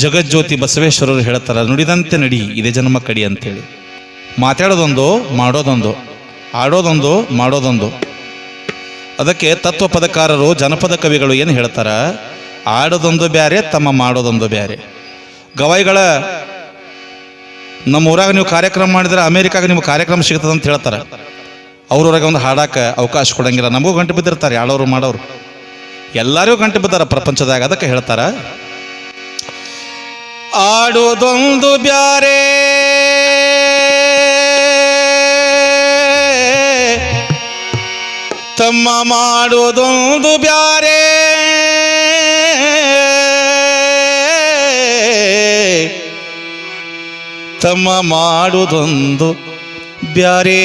ಜಗಜ್ಯೋತಿ ಬಸವೇಶ್ವರರು ಹೇಳ್ತಾರೆ, ನುಡಿದಂತೆ ನಡಿ ಇದೇ ಜನ್ಮ ಕಡಿ ಅಂತೇಳಿ. ಮಾತಾಡೋದೊಂದು, ಮಾಡೋದೊಂದು, ಆಡೋದೊಂದು, ಮಾಡೋದೊಂದು. ಅದಕ್ಕೆ ತತ್ವ ಪದಕಾರರು, ಜನಪದ ಕವಿಗಳು ಏನು ಹೇಳ್ತಾರ, ಆಡೋದೊಂದು ಬ್ಯಾರೆ, ತಮ್ಮ ಮಾಡೋದೊಂದು ಬ್ಯಾರೆ. ಗವಾಯಿಗಳ ನಮ್ಮ ಊರಾಗ ನೀವು ಕಾರ್ಯಕ್ರಮ ಮಾಡಿದ್ರೆ ಅಮೇರಿಕಾಗ ನಿಮ್ಗೆ ಕಾರ್ಯಕ್ರಮ ಸಿಗ್ತದೆ ಅಂತ ಹೇಳ್ತಾರೆ. ಅವ್ರವ್ರಾಗ ಒಂದು ಹಾಡಕ್ಕೆ ಅವಕಾಶ ಕೊಡಂಗಿಲ್ಲ. ನಮಗೂ ಗಂಟು ಬಿದ್ದಿರ್ತಾರೆ, ಆಡೋರು ಮಾಡೋರು ಎಲ್ಲರಿಗೂ ಗಂಟು ಬಿದ್ದಾರ ಪ್ರಪಂಚದಾಗ. ಅದಕ್ಕೆ ಹೇಳ್ತಾರ, ಆಡೋದೊಂದು ಬ್ಯಾರೆ, ತಮ್ಮ ಮಾಡೋದೊಂದು ಬ್ಯಾರೆ. ತಮ್ಮ ಮಾಡುವುದೊಂದು ಬ್ಯಾರೆ,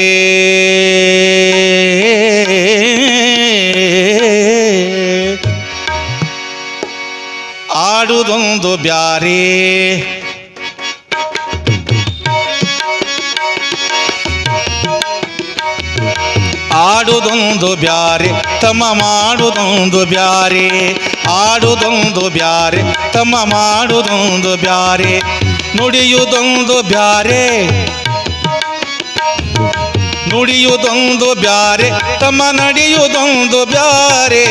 ಆಡುವುದೊಂದು ಬ್ಯಾರೆ. ಆಡುವುದೊಂದು ಬ್ಯಾರೆ, ತಮ್ಮ ಮಾಡುವುದೊಂದು ಬ್ಯಾರೆ. ಆಡುವುದೊಂದು ಬ್ಯಾರೆ, ತಮ್ಮ ಮಾಡುವುದೊಂದು ಬ್ಯಾರೆ. ನುಡಿಯುವುದೊಂದು ಬ್ಯಾರೆ, ನುಡಿಯುವುದೊಂದು ಬ್ಯಾರೆ, ತಮ್ಮ ನಡೆಯುವುದೊಂದು ಬ್ಯಾರೆ.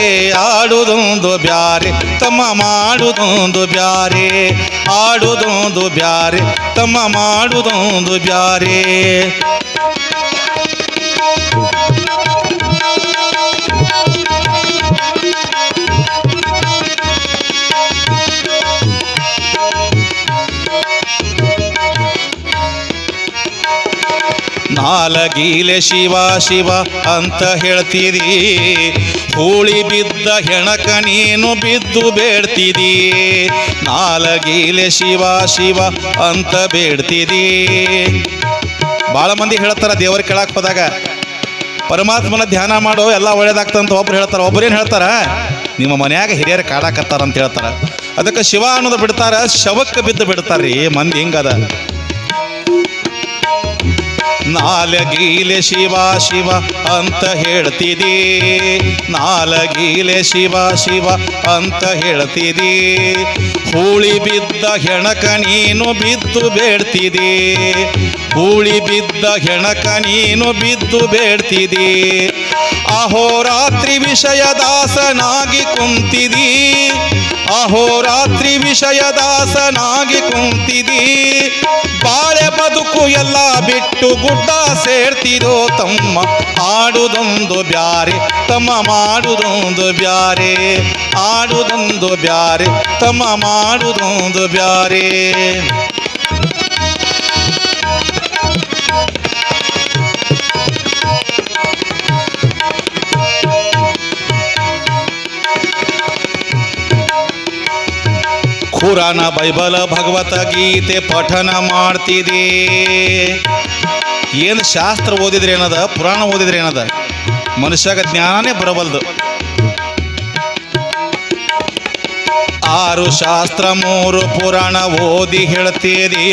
ಆಡುವುದೊಂದು ಬ್ಯಾರೆ, ತಮ್ಮ ಮಾಡುವುದೊಂದು ಬ್ಯಾರೆ. ಆಡುವುದೊಂದು ಬ್ಯಾರೆ, ತಮ್ಮ ಮಾಡುವುದೊಂದು ಬ್ಯಾರೆ. ನಾಲಗೀಲೆ ಶಿವ ಶಿವ ಅಂತ ಹೇಳ್ತಿದಿ, ಹೂಳಿ ಬಿದ್ದ ಹೆಣಕ ನೀನು ಬಿದ್ದು ಬೇಡ್ತಿದಿ. ನಾಲಗೀಲೆ ಶಿವ ಶಿವ ಅಂತ ಬೇಡ್ತಿದಿ. ಭಾಳ ಮಂದಿ ಹೇಳ್ತಾರ, ದೇವರ ಕೆಳಕ್ಕೆ ಹೋದಾಗ ಪರಮಾತ್ಮನ ಧ್ಯಾನ ಮಾಡೋ ಎಲ್ಲ ಒಳ್ಳೇದಾಗ್ತಂತ ಒಬ್ರು ಹೇಳ್ತಾರ. ಒಬ್ರೇನು ಹೇಳ್ತಾರ, ನಿಮ್ಮ ಮನ್ಯಾಗ ಹಿರಿಯರು ಕಾಡಾಕತ್ತಾರ ಅಂತ ಹೇಳ್ತಾರ. ಅದಕ್ಕೆ ಶಿವ ಅನ್ನೋದು ಬಿಡ್ತಾರ, ಶವಕ್ಕೆ ಬಿದ್ದು ಬಿಡ್ತಾರ್ರಿ ಮಂದಿ. ಹಿಂಗದ ನಾಲಗೀಲೆ ಶಿವ ಶಿವ ಅಂತ ಹೇಳ್ತಿದಿ. ನಾಲಗೀಲೆ ಶಿವ ಶಿವ ಅಂತ ಹೇಳ್ತಿದಿ. ಹೂಳಿ ಬಿದ್ದ ಹೆಣಕ ನೀನು ಬಿದ್ದು ಬೇಡ್ತಿದಿ. ಹೂಳಿ ಬಿದ್ದ ಹೆಣಕ ನೀನು ಬಿದ್ದು ಬೇಡ್ತಿದಿ. ಅಹೋರಾತ್ರಿ ವಿಷಯ ದಾಸನಾಗಿ ಕುಂತಿದಿ. ಅಹೋರಾತ್ರಿ ವಿಷಯ ದಾಸನಾಗಿ ಕುಂತಿದಿ. ಬಾಳೆ ಬದುಕು ಎಲ್ಲ ಬಿಟ್ಟು ಗುಡ್ಡ ಸೇರ್ತಿರೋ ತಮ್ಮ. ಆಡುವುದೊಂದು ಬ್ಯಾರೆ, ತಮ್ಮ ಮಾಡುವುದೊಂದು ಬ್ಯಾರೆ. ಆಡುವುದೊಂದು ಬ್ಯಾರೆ, ತಮ್ಮ ಮಾಡುವುದೊಂದು ಬ್ಯಾರೆ. ಪುರಾಣ ಬೈಬಲ ಭಗವತ ಗೀತೆ ಪಠನ ಮಾಡ್ತಿದೆ. ಏನು ಶಾಸ್ತ್ರ ಓದಿದ್ರೆ ಏನದ, ಪುರಾಣ ಓದಿದ್ರೆ ಏನದ, ಮನುಷ್ಯಾಗ ಜ್ಞಾನನೇ ಬರಬಲ್ದು. 6 ಶಾಸ್ತ್ರ 3 ಪುರಾಣ ಓದಿ ಹೇಳ್ತೀರಿ.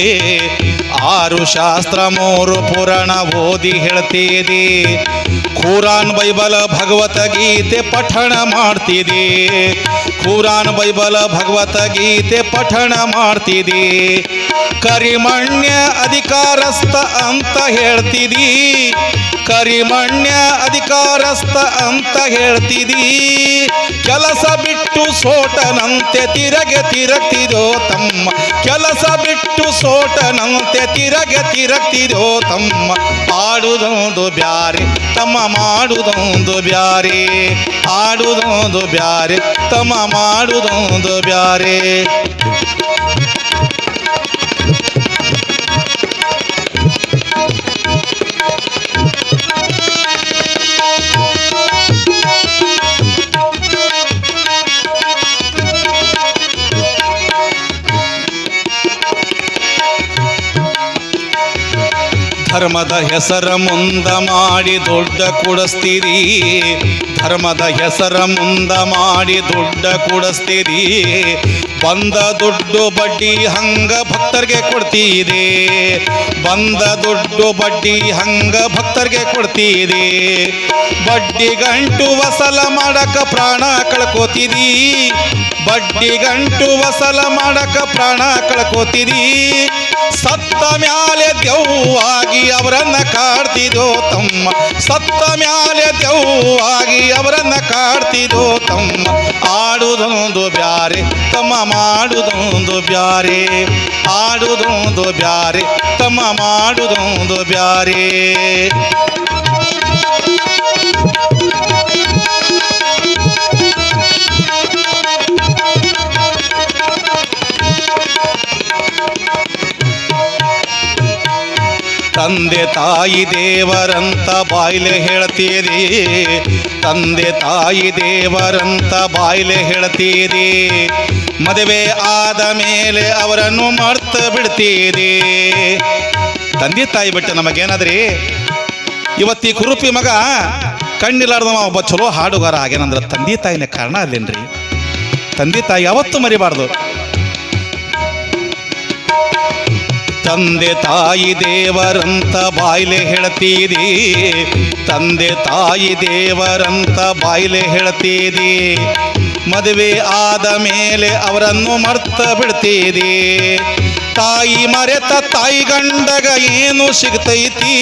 6 ಶಾಸ್ತ್ರ 3 ಪುರಾಣ ಓದಿ ಹೇಳ್ತೀರಿ. ಖುರಾನ್ ಬೈಬಲ ಭಗವತ ಗೀತೆ ಪಠಣ ಮಾಡ್ತಿದಿ. ಖುರಾನ್ ಬೈಬಲ ಭಗವತ ಗೀತೆ ಪಠಣ ಮಾಡ್ತಿದಿ. ಕರಿಮಣ್ಯ ಅಧಿಕಾರಸ್ಥ ಅಂತ ಹೇಳ್ತಿದಿ. ಕರಿಮಣ್ಯ ಅಧಿಕಾರಸ್ಥ ಅಂತ ಹೇಳ್ತಿದಿ. ಕೆಲಸ ಬಿಟ್ಟು ಸೋಟನಂತೆ ತಿರಗೆ ತಿರಗ್ತಿದೋ ತಮ್ಮ. ಕೆಲಸ ಬಿಟ್ಟು ಸೋಟನಂತೆ ತಿರಗೆ ತಿರಗ್ತಿದೋ ತಮ್ಮ. ಆಡುವುದೊಂದು ಬ್ಯಾರೆ, ತಮ್ಮ ಮಾಡುವುದೊಂದು ಬ್ಯಾರೆ. ಆಡುವುದೊಂದು ಬ್ಯಾರೆ, ತಮ್ಮ ಮಾಡುವುದೊಂದು ಬ್ಯಾರೆ. ಧರ್ಮದ ಹೆಸರ ಮುಂದ ಮಾಡಿ ದೊಡ್ಡ ಕೊಡಿಸ್ತೀರಿ, ಧರ್ಮದ ಹೆಸರ ಮುಂದ ಮಾಡಿ ದೊಡ್ಡ ಕೊಡಿಸ್ತೀರಿ. ಬಂದ ದುಡ್ಡು ಬಡ್ಡಿ ಹಂಗ ಭಕ್ತರಿಗೆ ಕೊಡ್ತೀರಿ, ಬಂದ ದುಡ್ಡು ಬಡ್ಡಿ ಹಂಗ ಭಕ್ತರಿಗೆ ಕೊಡ್ತೀರಿ. ಬಡ್ಡಿ ಗಂಟು ವಸಲ ಮಾಡಕ ಪ್ರಾಣ ಕಳ್ಕೋತೀರಿ, ಬಡ್ಡಿ ಗಂಟು ವಸಲ ಮಾಡಕ ಪ್ರಾಣ ಕಳ್ಕೋತೀರಿ. ಸತ್ತ ಮ್ಯಾಲೆ ದೆವ್ವಾಗಿ ಅವರನ್ನ ಕಾಡ್ತಿದೋ ತಮ್ಮ, ಸತ್ತ ಮ್ಯಾಲೆ ದೆವ್ವಾಗಿ ಅವರನ್ನ ಕಾಡ್ತಿದೋ ತಮ್ಮ. ಆಡುದೊಂದು ಬ್ಯಾರೆ ತಮ್ಮ, ಮಾಡುದೊಂದು ಬ್ಯಾರೆ, ಆಡುದೊಂದು ಬ್ಯಾರೆ ತಮ್ಮ, ಮಾಡುದೊಂದು ಬ್ಯಾರೆ. ತಂದೆ ತಾಯಿ ದೇವರಂತ ಬಾಯ್ಲೆ ಹೇಳ್ತೀರಿ, ತಂದೆ ತಾಯಿ ದೇವರಂತ ಬಾಯ್ಲೆ ಹೇಳ್ತೀರಿ. ಮದುವೆ ಆದ ಮೇಲೆ ಅವರನ್ನು ಮರ್ತು ಬಿಡ್ತೀರಿ. ತಂದೆ ತಾಯಿ ಬಿಟ್ಟು ನಮಗೇನಾದ್ರಿ? ಇವತ್ತಿ ಕುರುಪಿ ಮಗ ಕಣ್ಣಿಲಾರ್ದವ ಒಬ್ಬ ಚಲೋ ಹಾಡುಗಾರ ಆಗೇನಂದ್ರೆ ತಂದೆ ತಾಯಿನೇ ಕಾರಣ ಅಲ್ಲೇನ್ರಿ? ತಂದೆ ತಾಯಿ ಯಾವತ್ತೂ ಮರಿಬಾರ್ದು. ತಂದೆ ತಾಯಿ ದೇವರಂತ ಬಾಯ್ಲೆ ಹೇಳ್ತೀರಿ, ತಂದೆ ತಾಯಿ ದೇವರಂತ ಬಾಯ್ಲೆ ಹೇಳ್ತೀರಿ. ಮದುವೆ ಆದ ಮೇಲೆ ಅವರನ್ನು ಮರ್ತ ಬಿಡ್ತೀರಿ. ತಾಯಿ ಮರೆತ ತಾಯಿ ಗಂಡಗ ಏನು ಸಿಗ್ತೈತಿ,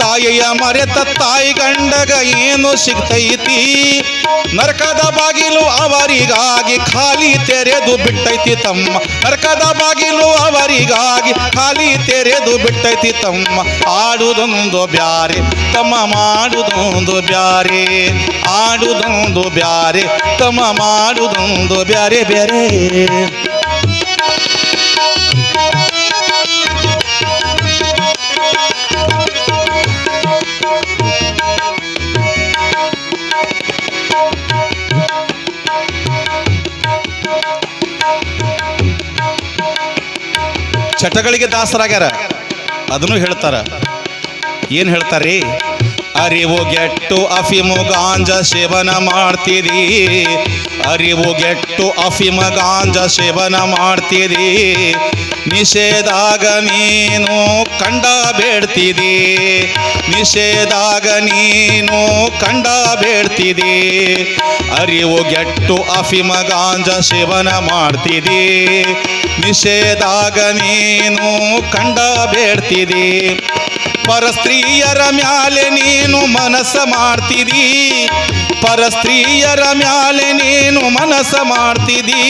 ತಾಯಿಯ ಮರೆತ ತಾಯಿ ಗಂಡಗ ಏನು ಸಿಗ್ತೈತಿ. ನರಕದ ಬಾಗಿಲು ಅವರಿಗಾಗಿ ಖಾಲಿ ತೆರೆದು ಬಿಟ್ಟೈತಿ ತಮ್ಮ, ನರಕದ ಬಾಗಿಲು ಅವರಿಗಾಗಿ ಖಾಲಿ ತೆರೆದು ಬಿಟ್ಟೈತಿ ತಮ್ಮ. ಆಡುದೊಂದು ಬ್ಯಾರೆ ತಮ್ಮ, ಮಾಡುದೊಂದು ಬ್ಯಾರೆ, ಆಡುದೊಂದು ಬ್ಯಾರೆ ತಮ್ಮ, ಮಾಡುದೊಂದು ಬ್ಯಾರೆ ಬ್ಯಾರೆ. ಚಟಗಳಿಗೆ ದಾಸರಾಗ್ಯಾರ, ಅದನ್ನು ಹೇಳ್ತಾರ. ಏನು ಹೇಳ್ತಾರ್ರಿ? ಅರಿವು ಗೆಟ್ಟು ಅಫಿಮು ಗಾಂಜ ಸೇವನ ಮಾಡ್ತೀರಿ, ಅರಿವು ಗೆಟ್ಟು ಅಫಿಮ ಗಾಂಜ ಸೇವನ ಮಾಡ್ತೀರಿ. ನಿಷೇಧಾಗ ನೀನು ಕಂಡ ಬೇಡ್ತಿದಿ, ನಿಷೇಧಾಗ ನೀನು ಕಂಡ ಬೇಡ್ತಿದಿ. ಅರಿವು ಗೆಟ್ಟು ಅಫಿಮ ಗಾಂಜ ಸೇವನ ಮಾಡ್ತಿದಿ, ನಿಷೇಧಾಗ ನೀನು ಕಂಡ ಬೇಡ್ತಿದಿ. ಪರಸ್ತ್ರೀಯರ ಮ್ಯಾಲೆ ನೀನು ಮನಸ್ಸ ಮಾಡ್ತಿದಿ, ಪರಸ್ತ್ರೀಯರ ಮ್ಯಾಲೆ ನೀನು ಮನಸ್ಸ ಮಾಡ್ತಿದಿ.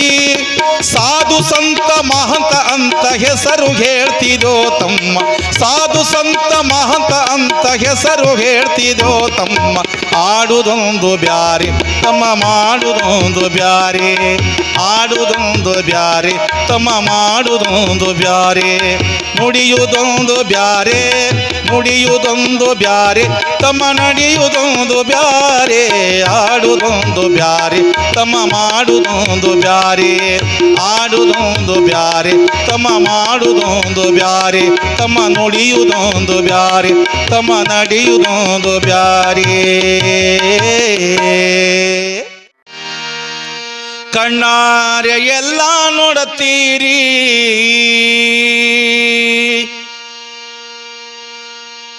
ಸಾಧು ಸಂತ ಮಹಂತ ಅಂತ ಹೆಸರು ಹೇಳ್ತಿದೋ ತಮ್ಮ, ಸಾಧು ಸಂತ ಮಹಂತ ಅಂತ ಹೆಸರು ಹೇಳ್ತಿದೋ ತಮ್ಮ. ಆಡುದೊಂದು ಬ್ಯಾರೆ ತಮ್ಮ, ಮಾಡುದೊಂದು ಬ್ಯಾರೆ, ಆಡುದೊಂದು ಬ್ಯಾರೆ ತಮ್ಮ, ಮಾಡುದೊಂದು ಬ್ಯಾರೆ. ನುಡಿಯುವುದೊಂದು ಬ್ಯಾರೆ, ನುಡಿಯುವುದೊಂದು ಬ್ಯಾರೆ ತಮ್ಮ, ನಡೆಯುವುದೊಂದು ಬ್ಯಾರೆ. ಆಡುದೊಂದು ಬ್ಯಾರೆ ತಮ್ಮ, ಮಾಡುದೊಂದು ಬ್ಯಾರೆ, ಆಡುದೊಂದು ಬ್ಯಾರೆ ತಮ್ಮ, ಮಾಡುದೊಂದು ಬ್ಯಾರೆ ತಮ್ಮ. ನುಡಿಯುವುದೊಂದು ಬ್ಯಾರೆ ತಮ್ಮ, ನಡೆಯುವುದೊಂದು ಬ್ಯಾರೆ. ಕಣ್ಣಾರೆ ಎಲ್ಲ ನೋಡುತ್ತೀರಿ,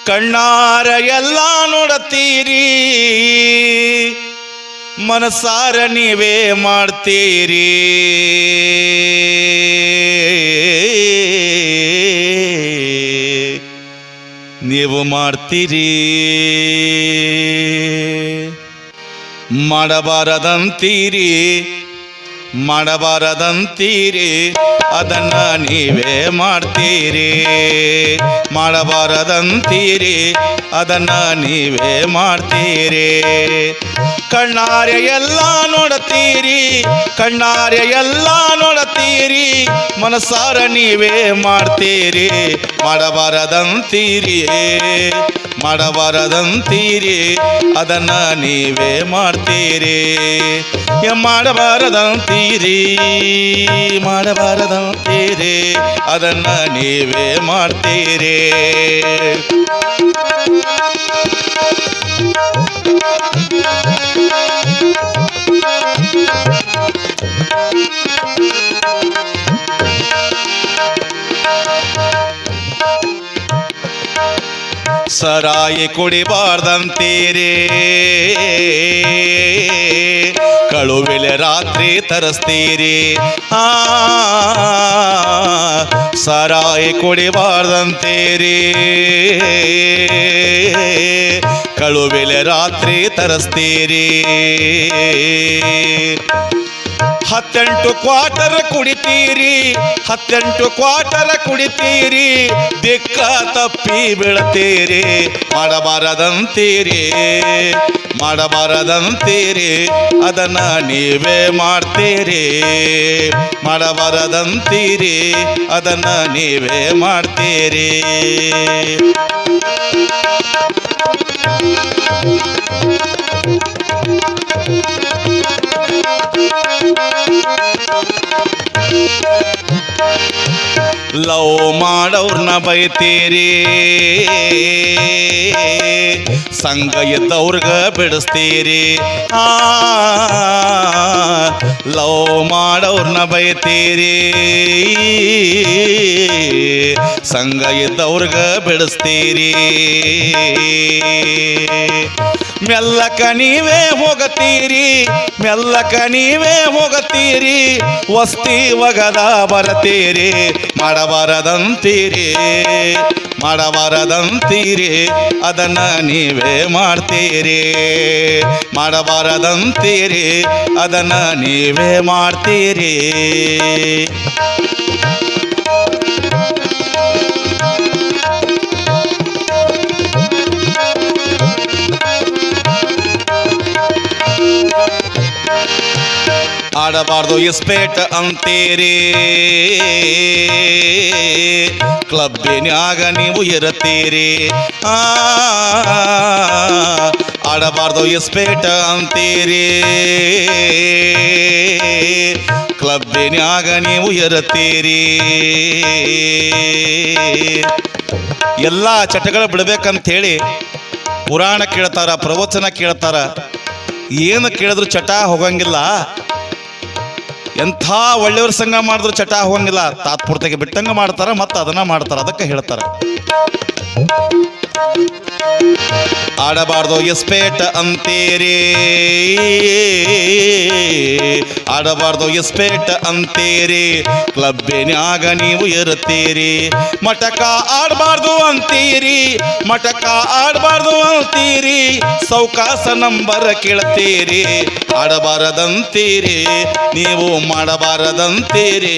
ಕಣ್ಣಾರ ಎಲ್ಲ ನೋಡುತ್ತೀರಿ. ಮನಸಾರ ನೀವೇ ಮಾಡ್ತೀರಿ. ನೀವು ಮಾಡ್ತೀರಿ, ಮಾಡಬಾರದಂತೀರಿ, ಮಾಡಬಾರದಂತೀರಿ. ಅದನ್ನ ನೀವೇ ಮಾಡ್ತೀರಿ, ಮಾಡಬಾರದಂತೀರಿ. ಅದನ್ನ ನೀವೇ ಮಾಡ್ತೀರಿ. ಕಣ್ಣಾರೆ ಎಲ್ಲ ನೋಡುತ್ತೀರಿ, ಕಣ್ಣಾರೆ ಎಲ್ಲ ನೋಡುತ್ತೀರಿ. ಮನಸಾರ ನೀವೇ ಮಾಡ್ತೀರಿ, ಮಾಡಬಾರದಂತೀರಿ, ಮಾಡಬಾರದಂತೀರಿ. ಅದನ್ನ ನೀವೇ ಮಾಡ್ತೀರಿ, ಮಾಡಬಾರದಂತೀರಿ. ಹೇಳ್ತೀರಿ ಮಾಡಬಾರದಂತೀರಿ ಅದನ್ನ ನೀವೇ ಮಾಡ್ತೀರಿ. ಸರಾಯಿ ಕುಡಿಬಾರ್ದಂತೀರಿ ಕಳುವಿಲೆ ರಾತ್ರಿ ತರಿಸ್ತೀರಿ. ಸರಾಯಿ ಕುಡಿಬಾರ್ದಂತೀರಿ ಕಳುವಿಲೆ ರಾತ್ರಿ ತರಿಸ್ತೀರಿ. 18 ಕ್ವಾರ್ಟರ್ ಕುಡಿತೀರಿ 18 ಕ್ವಾರ್ಟರ್ ಕುಡಿತೀರಿ ದಿಕ್ಕ ತಪ್ಪಿ ಬೀಳ್ತೀರಿ. ಮಾಡಬಾರದಂತೀರಿ ಮಾಡಬಾರದಂತೀರಿ ಅದನ್ನ ನೀವೇ ಮಾಡ್ತೀರಿ. ಮಾಡಬಾರದಂತೀರಿ ಅದನ್ನ ನೀವೇ ಮಾಡ್ತೀರಿ. ಲವ್ ಮಾಡೋರ್ನ ಬೈತೀರಿ ಸಂಘ ಇದ್ದವ್ರಗ ಬಿಡಿಸ್ತೀರಿ. ಲವ್ ಮಾಡೋರ್ನ ಬೈತೀರಿ ಸಂಘ ಇದ್ದವ್ರಗ ಬಿಡಿಸ್ತೀರಿ. ಮೆಲ್ಲಕ ನೀವೇ ಹೋಗತೀರಿ ಮೆಲ್ಲಕ ನೀವೇ ಹೋಗತೀರಿ ವಸ್ತಿ ಒಗದ ಬರತೀರಿ. ಮಾಡಬಾರದಂತೀರಿ ಮಾಡಬಾರದಂತೀರಿ ಅದನ್ನ ನೀವೇ ಮಾಡ್ತೀರಿ. ಮಾಡಬಾರದಂತೀರಿ ಅದನ್ನ ನೀವೇ ಮಾಡ್ತೀರಿ. ಆಡಬಾರ್ದು ಇಸ್ಪೇಟ್ ಅಂತೀರಿ ಕ್ಲಬ್ಬಿನ್ಯಾಗ ನೀವು ಇರುತ್ತೀರಿ. ಆಡಬಾರ್ದು ಇಸ್ಪೇಟ್ ಅಂತೀರಿ ಕ್ಲಬ್ಬಿನ್ಯಾಗ ನೀವು ಇರುತ್ತೀರಿ. ಎಲ್ಲ ಚಟಗಳು ಬಿಡ್ಬೇಕಂತೇಳಿ ಪುರಾಣ ಕೇಳ್ತಾರ ಪ್ರವಚನ ಕೇಳ್ತಾರ. ಏನು ಕೇಳಿದ್ರು ಚಟ ಹೋಗಂಗಿಲ್ಲ. ಎಂಥ ಒಳ್ಳೆಯವ್ರ ಸಂಘ ಮಾಡಿದ್ರು ಚಟ ಹೋಗಂಗಿಲ್ಲ. ತಾತ್ಪೂರ್ತಿಗೆ ಬಿಟ್ಟಂಗ ಮಾಡ್ತಾರ ಮತ್ತು ಅದನ್ನ ಮಾಡ್ತಾರ. ಅದಕ್ಕೆ ಹೇಳ್ತಾರ ಆಡಬಾರ್ದು ಇಸ್ಪೇಟ್ ಅಂತೀರಿ ಆಡಬಾರ್ದು ಇಸ್ಪೇಟ್ ಅಂತೀರಿ ಕ್ಲಬ್ಬಿನ್ಯಾಗ ನೀವು ಇರುತ್ತೀರಿ. ಮಟಕ ಆಡಬಾರ್ದು ಅಂತೀರಿ ಮಟಕ ಆಡಬಾರ್ದು ಅಂತೀರಿ ಸೌಕಾಸ ನಂಬರ್ ಕೇಳ್ತೀರಿ. ಆಡಬಾರದಂತೀರಿ ನೀವು ಮಾಡಬಾರದಂತೀರಿ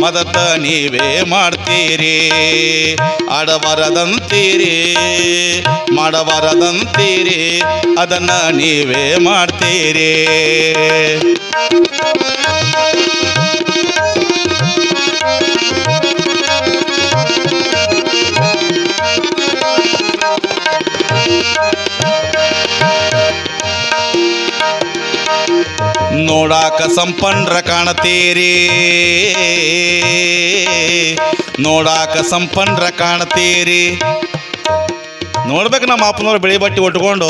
ಮದತ ನೀವೇ ಮಾಡ್ತೀರಿ. ಆಡಬಾರದಂತೀರಿ ಮಾಡಬಾರದಂತೀರಿ ಅದನ್ನ ನೀವೇ ಮಾಡ್ತೀರಿ. ನೋಡಾಕ ಸಂಪನ್ರ ಕಾಣತೀರಿ ನೋಡಾಕ ಸಂಪನ್ರ ಕಾಣತೀರಿ. ನೋಡ್ಬೇಕು ನಮ್ಮ ಅಪ್ಪನವ್ರು ಬಿಳಿ ಬಟ್ಟೆ ಉಟ್ಕೊಂಡು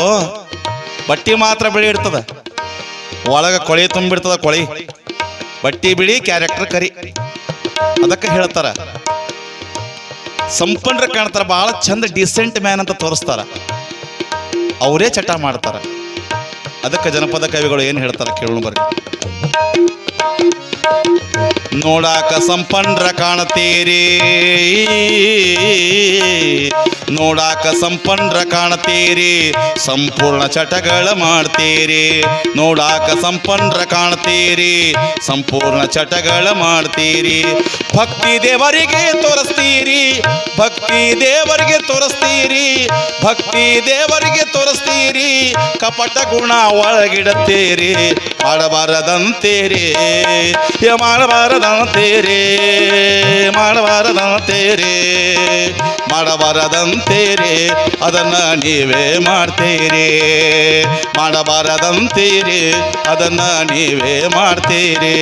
ಬಟ್ಟೆ ಮಾತ್ರ ಬಿಳಿ ಇರ್ತದ ಒಳಗೆ ಕೊಳಿ ತುಂಬಿಡ್ತದ. ಕೊಳಿ ಬಟ್ಟಿ ಬಿಳಿ ಕ್ಯಾರೆಕ್ಟರ್ ಕರಿ. ಅದಕ್ಕೆ ಹೇಳ್ತಾರ ಸಂಪನ್ರ ಕಾಣ್ತಾರ ಭಾಳ ಚಂದ ಡಿಸೆಂಟ್ ಮ್ಯಾನ್ ಅಂತ ತೋರಿಸ್ತಾರ. ಅವರೇ ಚಟ ಮಾಡ್ತಾರ. ಅದಕ್ಕೆ ಜನಪದ ಕವಿಗಳು ಏನು ಹೇಳ್ತಾರ ಕೇಳೋಣ ಬರ್ರಿ. ನೋಡಾಕ ಸಂಪನ್ರ ಕಾಣತೀರಿ ನೋಡಾಕ ಸಂಪನ್ರ ಕಾಣತೀರಿ ಸಂಪೂರ್ಣ ಚಟಗಳ ಮಾಡ್ತೀರಿ. ನೋಡಾಕ ಸಂಪನ್ರ ಕಾಣತೀರಿ ಸಂಪೂರ್ಣ ಚಟಗಳ ಮಾಡ್ತೀರಿ. ಭಕ್ತಿ ದೇವರಿಗೆ ತೋರಿಸ್ತೀರಿ ಭಕ್ತಿ ದೇವರಿಗೆ ತೋರಿಸ್ತೀರಿ ಭಕ್ತಿ ದೇವರಿಗೆ ತೋರಿಸ್ತೀರಿ ಕಪಟ ಗುಣ ಒಳಗಿಡುತ್ತೀರಿ. ಮಾಡಬಾರದಂತೀರಿ ಮಾಡಬಾರ ಮಾಡಬಾರದಂತೇರೆ ಮಾಡಬಾರದಂತೇರೆ ಮಾಡಬಾರದಂತೇರೆ ಅದನ್ನ ನೀವೇ ಮಾಡ್ತೀರಿ ಮಾಡಬಾರದಂತೀರಿ ಅದನ್ನ ನೀವೇ ಮಾಡ್ತೀರಿ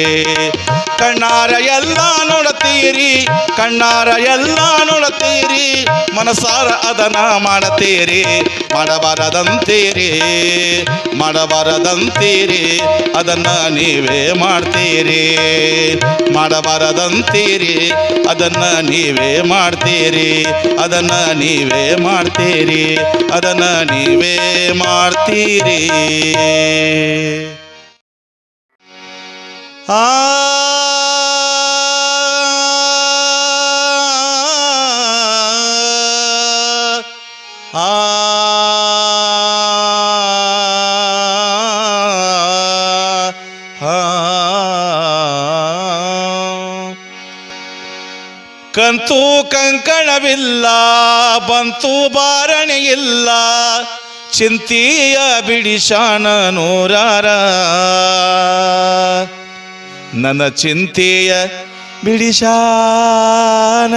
ಕಣ್ಣಾರ ಎಲ್ಲ ನೋಡ್ತೀರಿ ಕಣ್ಣಾರ ಎಲ್ಲ ನೋಡ್ತೀರಿ ಮನಸಾರ ಅದನ್ನ ಮಾಡತೀರಿ ಮಾಡಬಾರದಂತೀರಿ ಮಾಡಬಾರದಂತೀರಿ ಅದನ್ನ ನೀವೇ ಮಾಡ್ತೀರಿ ಮಾಡಬಾರದಂತೀರಿ ಅದನ್ನ ನೀವೇ ಮಾಡ್ತೀರಿ ಅದನ್ನ ನೀವೇ ಮಾಡ್ತೀರಿ ಅದನ್ನ ನೀವೇ ಮಾಡ್ತೀರಿ ಆ ಕಂತು ಕಂಕಣವಿಲ್ಲ ಬಂತು ಬಾರಣೆ ಇಲ್ಲ ಚಿಂತೆಯ ಬಿಡಿಶಾನ ನೂರಾರ ನನ್ನ ಚಿಂತೆಯ ಬಿಡಿಶಾನ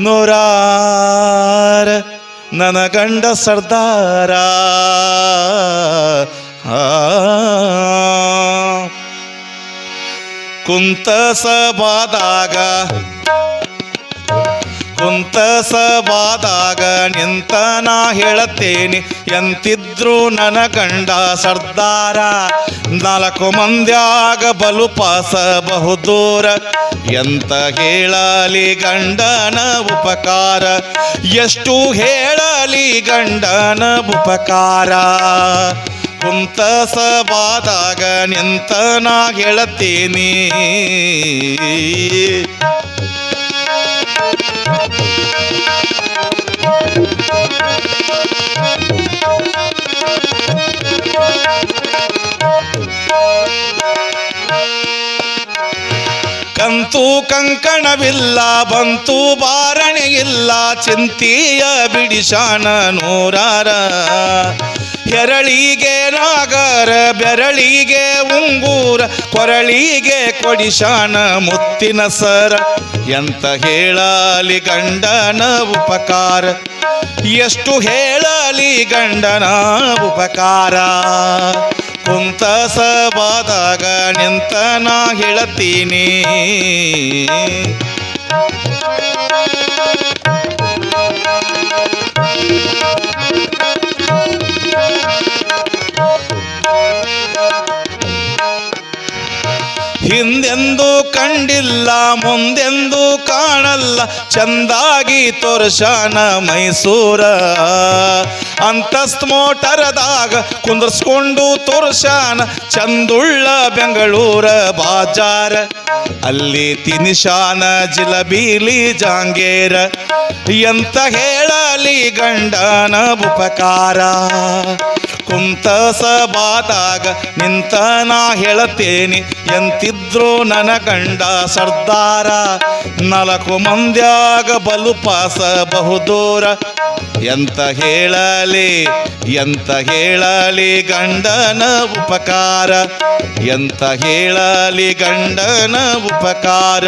ನೂರಾರ ನನ್ನ ಗಂಡ ಸರ್ದಾರ ಕುಂತ ಸಭಾದಾಗ ಕುಂತ ಸಭಾದಾಗ ನಿಂತ ನಾ ಹೇಳತ್ತೇನೆ ಎಂತಿದ್ರು ನನ್ನ ಗಂಡ ಸರ್ದಾರ ನಾಲ್ಕು ಮಂದ್ಯಾಗ ಬಲು ಪಾಸ ಬಹುದೂರ ಎಂತ ಹೇಳಲಿ ಗಂಡನ ಉಪಕಾರ ಎಷ್ಟು ಹೇಳಲಿ ಗಂಡನ ಉಪಕಾರ ಕುಂತ ಸಭಾದಾಗ ನಿಂತ ನಾ ಹೇಳತ್ತೇನೆ ಕಂತು ಕಂಕಣವಿಲ್ಲ ಬಂತು ಬಾರಣೆ ಇಲ್ಲ ಚಿಂತೆಯ ಬಿಡಿಶಾನ ನೂರಾರ ಹೆರಳಿಗೆ ನಾಗರ ಬೆರಳಿಗೆ ಉಂಗೂರ ಕೊರಳಿಗೆ ಕೊಡಿಶಾನ ಮುತ್ತಿನ ಸರ ಎಂತ ಹೇಳಲಿ ಗಂಡನ ಉಪಕಾರ ಎಷ್ಟು ಹೇಳಲಿ ಗಂಡನ ಉಪಕಾರ ಕುಂತ ಸಭಾದಾಗ ನಿಂತ ನಾ ಹೇಳತ್ತೀನಿ ಹಿಂದೆಂದೂ ಕಂಡಿಲ್ಲ ಮುಂದೆಂದೂ ಕಾಣಲ್ಲ ಚಂದಾಗಿ ತೋರ್ಸಾನ ಮೈಸೂರ ಅಂತಸ್ತ್ ಮೋಟರದಾಗ ಕುಂದರ್ಸ್ಕೊಂಡು ತೋರ್ಸಾನ ಚಂದುಳ್ಳ ಬೆಂಗಳೂರ ಬಾಜಾರ ಅಲ್ಲಿ ತಿನಿಶಾನ ಜಿಲಬೀಲಿ ಜಾಂಗೇರ ಎಂತ ಹೇಳಲಿ ಗಂಡನ ಉಪಕಾರ ಕುಂತ ಸಭಾದಾಗ ನಿಂತ ನಾ ಹೇಳತ್ತೇನೆ ಎಂತಿದ್ರು ನನ್ನ ಗಂಡ ಸರ್ದಾರ ನಾಲ್ಕು ಮಂದ್ಯಾಗ ಬಲು ಪಾಸ ಬಹುದೂರ ಎಂತ ಹೇಳಲಿ ಗಂಡನ ಉಪಕಾರ ಎಂತ ಹೇಳಲಿ ಗಂಡನ ಉಪಕಾರ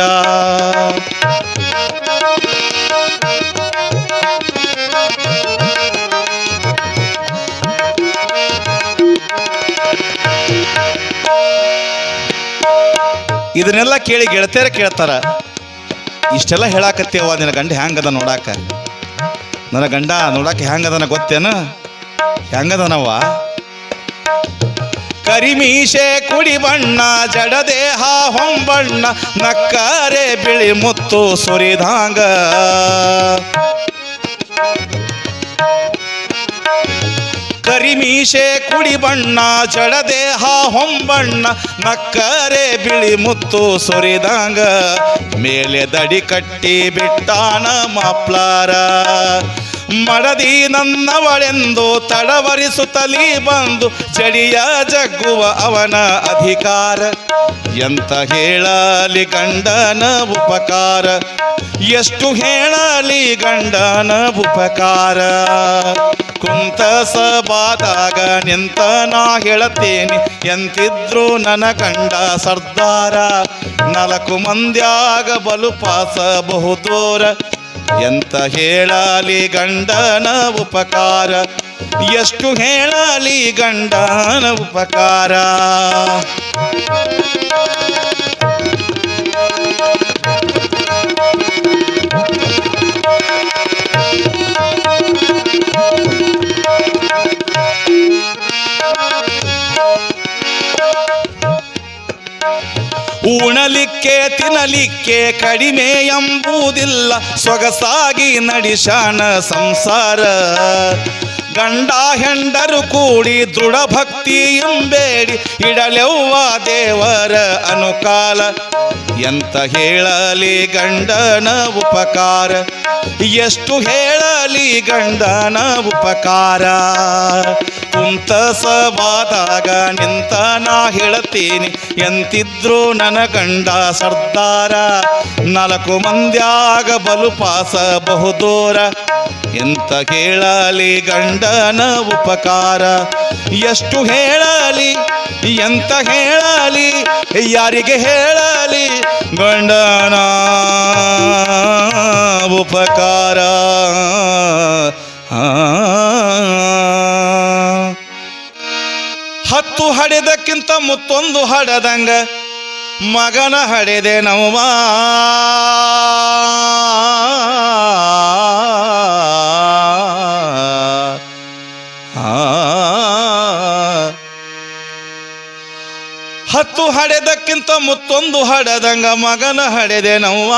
ಇದನ್ನೆಲ್ಲ ಕೇಳಿ ಗೆಳತಿಯರ ಕೇಳ್ತಾರ ಇಷ್ಟೆಲ್ಲ ಹೇಳಾಕತ್ತೇವ ನಿನ್ನ ಗಂಡ ಹ್ಯಾಂಗದ ನೋಡಾಕ ನನ್ನ ಗಂಡ ನೋಡಾಕ ಹ್ಯಾಂಗದನ ಗೊತ್ತೇನ ಹ್ಯಾಂಗದನವ ಕರಿಮೀಸೆ ಕುಡಿ ಬಣ್ಣ ಜಡದೇಹ ಹೊಂಬಣ್ಣ ನಕ್ಕರೆ ಬಿಳಿ ಮುತ್ತು ಸುರಿದಾಂಗ ಕರಿಮೀಸೆ ಕುಡಿ ಬಣ್ಣ ಜಡದೇಹ ಹೊಂಬಣ್ಣ ನಕ್ಕರೆ ಬಿಳಿ ಮುತ್ತು ಸುರಿದಂಗ ಮೇಲೆ ದಡಿ ಕಟ್ಟಿ ಬಿಟ್ಟಾನ ಮಾಪ್ಲಾರ ಮಡದಿ ನನ್ನವಳೆಂದು ತಡವರಿಸುತ್ತಲೀ ಬಂದು ಚಡಿಯ ಜಗ್ಗುವ ಅವನ ಅಧಿಕಾರ. ಎಂತ ಹೇಳಲಿ ಗಂಡನ ಉಪಕಾರ, ಎಷ್ಟು ಹೇಳಲಿ ಗಂಡನ ಉಪಕಾರ. ಕುಂತ ಸಭಾದಾಗ ನಿಂತ ನಾ ಹೇಳತೇನೆ, ಎಂತಿದ್ರು ನನ್ನ ಗಂಡ ಸರ್ದಾರ. 4 ಮಂದ್ಯಾಗ ಬಲು ಪಾಸ ಬಹುದೂರ. ಎಂತ ಹೇಳಲಿ ಗಂಡನ ಉಪಕಾರ, ಎಷ್ಟು ಹೇಳಲಿ ಗಂಡನ ಉಪಕಾರ. ಉಣಲಿಕ್ಕೆ ತಿನ್ನಲಿಕ್ಕೆ ಕಡಿಮೆ ಎಂಬುದಿಲ್ಲ, ಸೊಗಸಾಗಿ ನಡೆಸಾನ ಸಂಸಾರ. ಗಂಡ ಹೆಂಡರು ಕೂಡಿ ದೃಢ ಭಕ್ತಿ ಎಂಬೇಡಿ ಇಡಲೆವ್ವ ದೇವರ ಅನುಕಾಲ. ಎಂತ ಹೇಳಲಿ ಗಂಡನ ಉಪಕಾರ, ಎಷ್ಟು ಹೇಳಲಿ ಗಂಡನ ಉಪಕಾರ. ಕುಂತ ಸಭಾದಾಗ ನಿಂತ ನಾ ಹೇಳತೀನಿ, ಎಂತಿದ್ರು ನನ್ನ ಗಂಡ ಸರ್ದಾರ. 4 ಮಂದ್ಯಾಗ ಬಲು ಪಾಸ ಬಹುದೂರ. ಎಂತ ಹೇಳಲಿ ಗಂಡನ ಉಪಕಾರ, ಎಷ್ಟು ಹೇಳಲಿ ಎಂತ ಹೇಳಲಿ, ಯಾರಿಗೆ ಹೇಳಲಿ ಗಂಡನ ಉಪಕಾರ. ಹತ್ತು ಹಡೆದಕ್ಕಿಂತ ಮುತ್ತೊಂದು ಹಡದಂಗ ಮಗನ ಹಡೆದೆ ನವ್ವ. ಹತ್ತು ಹಡೆದಕ್ಕಿಂತ ಮುತ್ತೊಂದು ಹಡದಂಗ ಮಗನ ಹಡೆದೆ ನವ್ವ.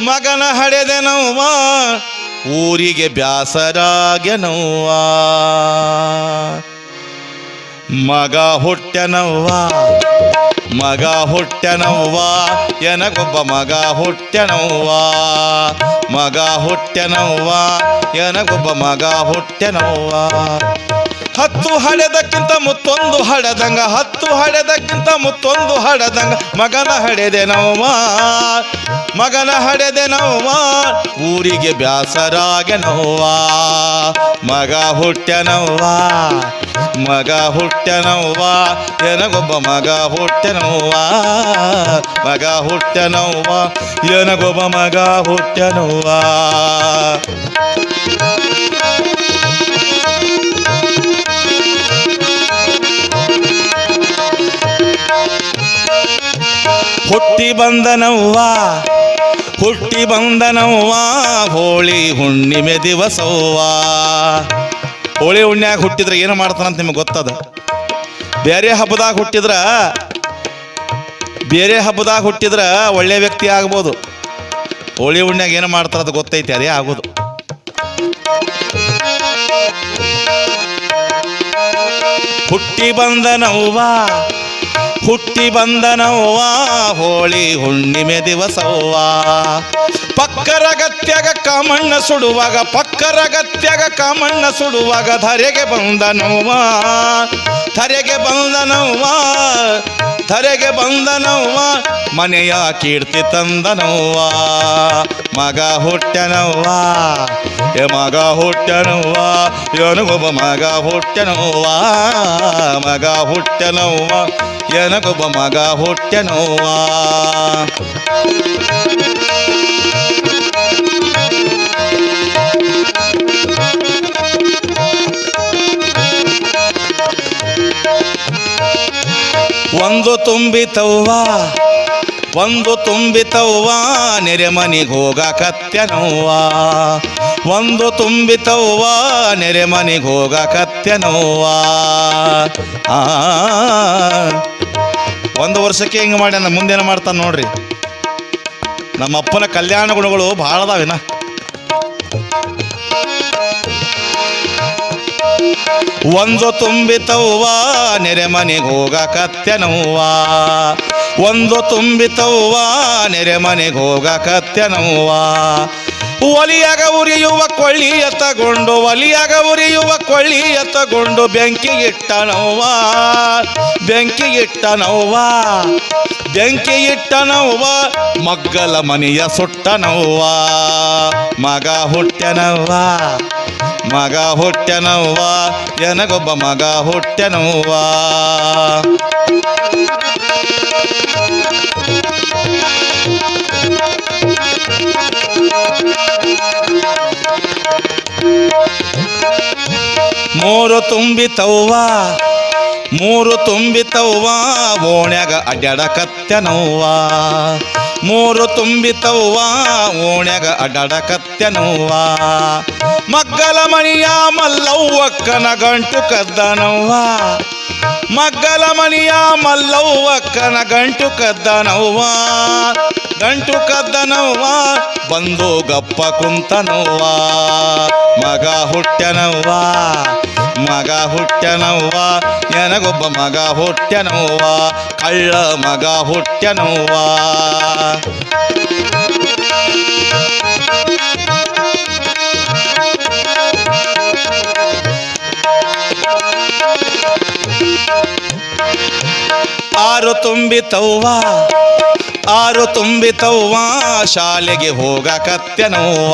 ಮಗನ ಹಡೆದೆ ನವ್ವ, ಊರಿಗೆ ಬ್ಯಾಸರಾಗ್ಯನವ್ವ. ಮಗ ಹುಟ್ಟ್ಯನವ್ವ, ಮಗ ಹುಟ್ಟ್ಯನವ್ವ, ಎನಗೊಬ್ಬ ಮಗ ಹುಟ್ಟ್ಯನವ್ವ. ಮಗ ಹುಟ್ಟ್ಯನವ್ವ, ಎನಗೊಬ್ಬ ಮಗ ಹುಟ್ಟ್ಯನವ್ವ. 10 ಹಡೆದಕ್ಕಿಂತ ಮುತ್ತೊಂದು ಹಡದಂಗ, 10 ಹಡೆದಕ್ಕಿಂತ ಮುತ್ತೊಂದು ಹಡದಂಗ ಮಗನ ಹಡೆದೆ ನವ್ವ. ಮಗನ ಹಡೆದೆ ನವ್ವ, ಊರಿಗೆ ಬ್ಯಾಸರಾಗ್ಯನವ್ವ. ಮಗ ಹುಟ್ಟ್ಯನವ್ವ, ಮಗ ಹುಟ್ಟ್ಯನವ್ವ, ಎನಗೊಬ್ಬ ಮಗ ಹುಟ್ಟ್ಯನವ್ವ. ಮಗ ಹುಟ್ಟ್ಯನವ್ವ, ಎನಗೊಬ್ಬ ಮಗ ಹುಟ್ಟ್ಯನವ್ವ. ಹುಟ್ಟಿ ಬಂದನವ್ವ, ಹುಟ್ಟಿ ಬಂದನವ್ವ, ಹೋಳಿ ಹುಣ್ಣಿಮೆ ದಿವಸವ್ವ. ಹೋಳಿ ಹುಣ್ಣ್ಯಾಗ ಹುಟ್ಟಿದ್ರೆ ಏನು ಮಾಡ್ತಾನಂತ ನಿಮಗೆ ಗೊತ್ತದ? ಬೇರೆ ಹಬ್ಬದಾಗ ಹುಟ್ಟಿದ್ರ ಒಳ್ಳೆ ವ್ಯಕ್ತಿ ಆಗ್ಬೋದು. ಹೋಳಿ ಹುಣ್ಣ್ಯಾಗ ಏನು ಮಾಡ್ತಾರ ಅದು ಗೊತ್ತೈತಿ, ಅದೇ ಆಗೋದು. ಹುಟ್ಟಿ ಬಂದನವ್ವ, ಹುಟ್ಟಿ ಬಂದನವ್ವ, ಹೋಳಿ ಹುಣ್ಣಿಮೆ ದಿವಸವ್ವ. ಪಕ್ಕರ ಗತ್ಯಾಗ ಕಾಮಣ್ಣ ಸುಡುವಾಗ, ಪಕ್ಕರ ಗತ್ಯಾಗ ಕಾಮಣ್ಣ ಸುಡುವಾಗ ಧರೆಗೆ ಬಂದನವ್ವ. ಧರೆಗೆ ಬಂದನವ್ವ, ಧರೆಗೆ ಬಂದನವ್ವ, ಮನೆಯ ಕೀರ್ತಿ ತಂದನವ್ವ. ಮಗ ಹುಟ್ಟ್ಯನವ್ವ, ಮಗ ಹುಟ್ಟ್ಯನವ್ವ, ಎನಗೊಬ್ಬ ಮಗ ಹುಟ್ಟ್ಯನವ್ವ. ಮಗ ಹುಟ್ಟ್ಯನವ್ವ, ಎನಗೊಬ್ಬ ಮಗ ಹುಟ್ಟ್ಯನವ್ವ. ಒಂದು ತುಂಬಿತವ್ವ, ಒಂದು ತುಂಬಿತವ್ವ, ನೆರೆಮನಿಗೆ ಹೋಗಕತ್ಯನವ್ವ. ಒಂದು ತುಂಬಿತವ್ವ, ನೆರೆಮನಿಗೆ ಹೋಗಕತ್ಯನವ್ವ. ಒಂದು ವರ್ಷಕ್ಕೆ ಹಿಂಗೆ ಮಾಡ್ಯಾನ, ಮುಂದೇನು ಮಾಡ್ತಾನೆ ನೋಡ್ರಿ. ನಮ್ಮಪ್ಪನ ಕಲ್ಯಾಣ ಗುಣಗಳು ಭಾಳ ಅದಾವಿನ. ಒಂದು ತುಂಬಿತವ್ವ, ನೆರೆಮನಿಗೆ ಹೋಗಕತ್ಯನವ್ವ. ಒಂದು ತುಂಬಿತವ್ವ, ನೆರೆಮನಿಗೆ ಹೋಗಕತ್ಯನವ್ವ. ಒಲಿಯಾಗ ಉರಿಯುವ ಕೊಳ್ಳಿಯ ತಗೊಂಡು ಒಲಿಯಾಗ ಉರಿಯುವ ಕೊಳ್ಳಿಯ ತಗೊಂಡು ಬೆಂಕಿ ಇಟ್ಟನವ್ವ ಬೆಂಕಿ ಇಟ್ಟನವ್ವ ಬೆಂಕಿ ಇಟ್ಟನವ್ವ ಮಗ್ಗಲ ಮನೆಯ ಸುಟ್ಟನವ್ವ ಮಗ ಹುಟ್ಟನವ್ವ ಮಗ ಹುಟ್ಟನವ್ವ ನನಗೊಬ್ಬ ಮಗ ಹುಟ್ಟನವ್ವ ಮೂರು ತುಂಬಿತವ್ವ ಮೂರು ತುಂಬಿತವ್ವ ಓಣ್ಯಾಗ ಅಡ್ಯಾಡಕತ್ತೆನವ್ವ ಮೂರು ತುಂಬಿತವ್ವ ಓಣ್ಯಾಗ ಅಡ್ಯಾಡಕತ್ತೆನವ್ವ ಮಗ್ಗಲ ಮಣಿಯ ಮಲ್ಲವ್ವಕ್ಕನ ಗಂಟು ಕದ್ದನವ್ವ ಮಗ್ಗಲ ಮಣಿಯ ಮಲ್ಲವ್ವಕ್ಕನ ಗಂಟು ಕದ್ದನವ್ವ ಗಂಟು ಕದ್ದನವ್ವ ಬಂದು ಗಪ್ಪ ಕುಂತನವ್ವ ಮಗ ಹುಟ್ಟನವ್ವ ಮಗ ಹುಟ್ಟನವ್ವ ನನಗೊಬ್ಬ ಮಗ ಹುಟ್ಟನವ್ವ ಕಳ್ಳ ಮಗ ಹುಟ್ಟನವ್ವ ಆರು ತುಂಬಿತವ್ವ ಆರು ತುಂಬಿತವ್ವ ಶಾಲೆಗೆ ಹೋಗಕತ್ತೆನವ್ವ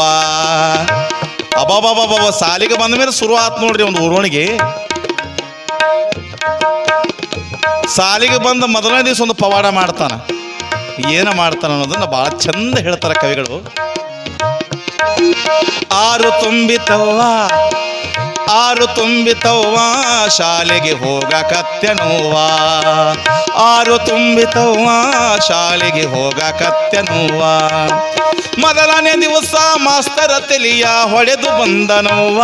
ಅಬಾಬಾಬಾಬ ಸಾಲಿಗೆ ಬಂದ ಮೇಲೆ ಶುರು ಆತ್ ನೋಡ್ರಿ ಒಂದು ಊರೋಣಿಗೆ ಸಾಲಿಗೆ ಬಂದ ಮೊದಲನೇ ದಿವಸ ಒಂದು ಪವಾಡ ಮಾಡ್ತಾನ ಏನ ಮಾಡ್ತಾನ ಅನ್ನೋದನ್ನ ಬಹಳ ಚಂದ ಹೇಳ್ತಾರ ಕವಿಗಳು ಆರು ತುಂಬಿತವ್ವ ಆರು ತುಂಬಿತವ್ವ ಶಾಲೆಗೆ ಹೋಗಕತ್ತೆನವ್ವ ಆರು ತುಂಬಿತವ್ವ ಶಾಲೆಗೆ ಹೋಗಕತ್ತೆನವ್ವ ಮೊದಲನೇ ದಿವಸ ಮಾಸ್ತರ ತಲಿಯ ಹೊಡೆದು ಬಂದನವ್ವ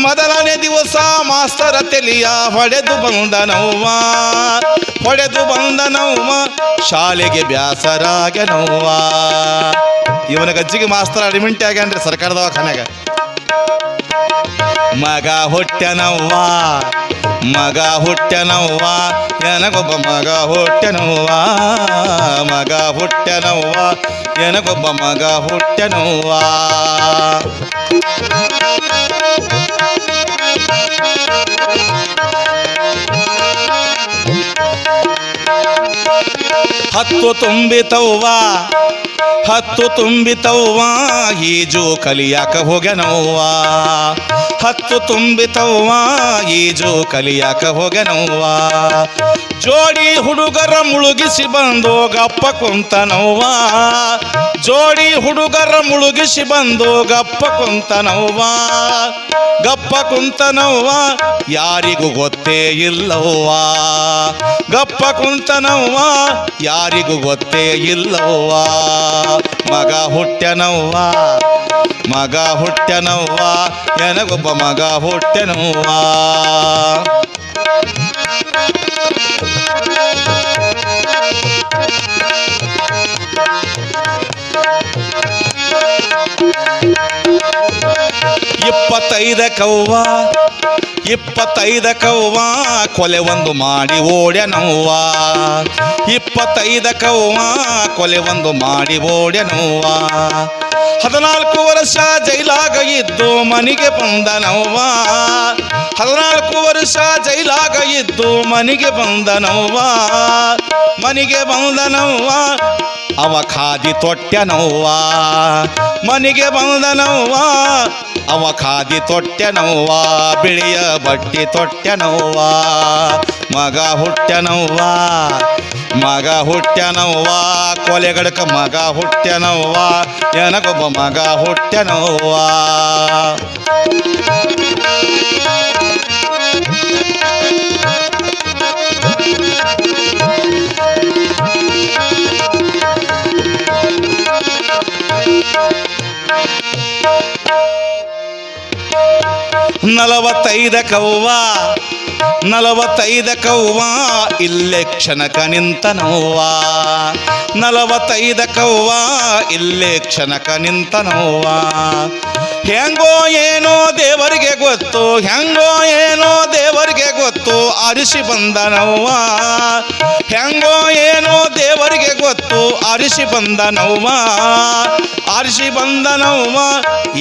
ಮೊದಲನೇ ದಿವಸ ಮಾಸ್ತರ ತಲಿಯ ಹೊಡೆದು ಬಂದನವ್ವ ಹೊಡೆದು ಬಂದನವ್ವ ಶಾಲೆಗೆ ಬ್ಯಾಸರಾಗನವ್ವ ಇವನ ಗಜ್ಜಿಗೆ ಮಾಸ್ತರ ಅಡ್ಮಿಂಟ್ ಆಗ್ಯಾನ್ರಿ ಸರ್ಕಾರ ದವಾಖಾನ್ಯಾಗ ಮಗ ಹುಟ್ಟನವ್ವ ಮಗ ಹುಟ್ಟನವ್ವ ನನಗೊಬ್ಬ ಮಗ ಹುಟ್ಟನವ್ವ ಮಗ ಹುಟ್ಟನವ್ವ ನನಗೊಬ್ಬ ಮಗ ಹುಟ್ಟನವ್ವ ಹತ್ತು ತುಂಬಿತವ್ವ ಹತ್ತು ತುಂಬಿತವ್ವ ಈಜು ಕಲಿಯಾಕ ಹೋಗ್ಯಾನವ್ವ ಹತ್ತು ತುಂಬಿತವ್ವ ಈಜು ಕಲಿಯಾಕ ಹೋಗ್ಯಾನವ್ವ ಜೋಡಿ ಹುಡುಗರ ಮುಳುಗಿಸಿ ಬಂದು ಗಪ್ಪ ಕುಂತನವ್ವ ಜೋಡಿ ಹುಡುಗರ ಮುಳುಗಿಸಿ ಬಂದು ಗಪ್ಪ ಕುಂತನವ್ವ ಗಪ್ಪ ಕುಂತನವ್ವ ಯಾರಿಗೂ ಗೊತ್ತೇ ಇಲ್ಲವ್ವ ಗಪ್ಪ ಕುಂತನವ್ವ ಯಾರಿಗೂ ಗೊತ್ತೇ ಇಲ್ಲವ್ವ ಮಗ ಹುಟ್ಟನವ್ವ ಮಗ ಹುಟ್ಟನವ್ವ ನನಗೊಬ್ಬ ಮಗ ಹುಟ್ಟನವ್ವ ಇಪ್ಪತ್ತೈದಕವ್ವ ಕೊಲೆ ಒಂದು ಮಾಡಿ ಓಡ್ಯನವ್ವ ಇಪ್ಪತ್ತೈದಕವ್ವ ಕೊಲೆ ಒಂದು ಮಾಡಿ ಓಡ್ಯನವ್ವ 14 ವರ್ಷ ಜೈಲಾಗ ಇದ್ದು ಮನೆಗೆ ಬಂದನವ್ವ 14 ವರ್ಷ ಜೈಲಾಗ ಇದ್ದು ಮನೆಗೆ ಬಂದನವ್ವ ಮನೆಗೆ ಬಂದನವ್ವ ಅವ ಖಾದಿ ತೊಟ್ಟೆನವ್ವ ಮನೆಗೆ ಬಂದನವ್ವ ಅವ ಖಾದಿ ತೊಟ್ಟೆನವ್ವ ಬಿಳಿಯ ಬಟ್ಟೆ ತೊಟ್ಟೆನವ್ವ ಮಗ ಹುಟ್ಟೆನವ್ವ ಮಗ ಹುಟ್ಟೆನವ್ವ ಕೊಲೆಗಡಕ ಮಗ ಹುಟ್ಟೆನವ್ವ ನನಗೊಬ್ಬ ಮಗ ಹುಟ್ಟೆನವ್ವ ನಲವತ್ತೈದಕವ್ವ ಇಲ್ಲೆಕ್ಷಣಕ ನಿಂತನವ್ವ 45ಕವ್ವ ಇಲ್ಲೇ ಕ್ಷಣಕ ನಿಂತನವ್ವ. ಹೆಂಗೋ ಏನೋ ದೇವರಿಗೆ ಗೊತ್ತು, ಹೆಂಗೋ ಏನೋ ದೇವರಿಗೆ ಗೊತ್ತು, ಅರಿಸಿ ಬಂದನವ್ವ. ಹೆಂಗೋ ಏನೋ ದೇವರಿಗೆ ಗೊತ್ತು, ಅರಿಸಿ ಬಂದನವ್ವ, ಅರಿಸಿ ಬಂದನವ್ವ.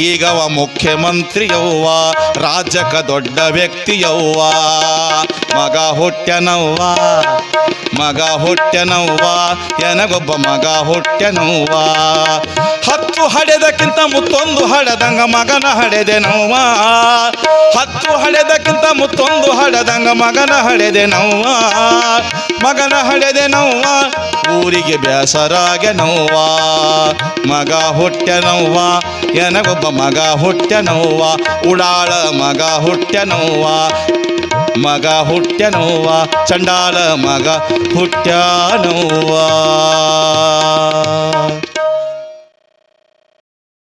ಈಗವ ಮುಖ್ಯಮಂತ್ರಿಯವ್ವ, ರಾಜ್ಯಕ ದೊಡ್ಡ ವ್ಯಕ್ತಿಯವ್ವ. ಮಗ ಹುಟ್ಟ್ಯನವ್ವ, ಮಗ ಹುಟ್ಟ್ಯನವ್ವ, ಎನಗೊಬ್ಬ ಮಗ ಹುಟ್ಟ್ಯನವ್ವ. 10 ಹಡೆದಕ್ಕಿಂತ ಮುತ್ತೊಂದು ಹಡೆದಂಗ ಮಗನ ಹಡೆದೆನವ್ವ. 10 ಹಡೆದಕ್ಕಿಂತ ಮುತ್ತೊಂದು ಹಡೆದಂಗ ಮಗನ ಹಡೆದೆನವ್ವ, ಮಗನ ಹಡೆದೆನವ್ವ. ಊರಿಗೆ ಬೇಸರಾಗೆನವ್ವ, ಮಗ ಹುಟ್ಟ್ಯನವ್ವ, ಎನಗೊಬ್ಬ ಮಗ ಹುಟ್ಟ್ಯನವ್ವ. ಉಡಾಳ ಮಗ ಹುಟ್ಟ್ಯನವ್ವ, ಮಗ ಹುಟ್ಟ್ಯನವ್ವ, ಚಂಡಾಳ ಮಗ ಹುಟ್ಟ್ಯನವ್ವ.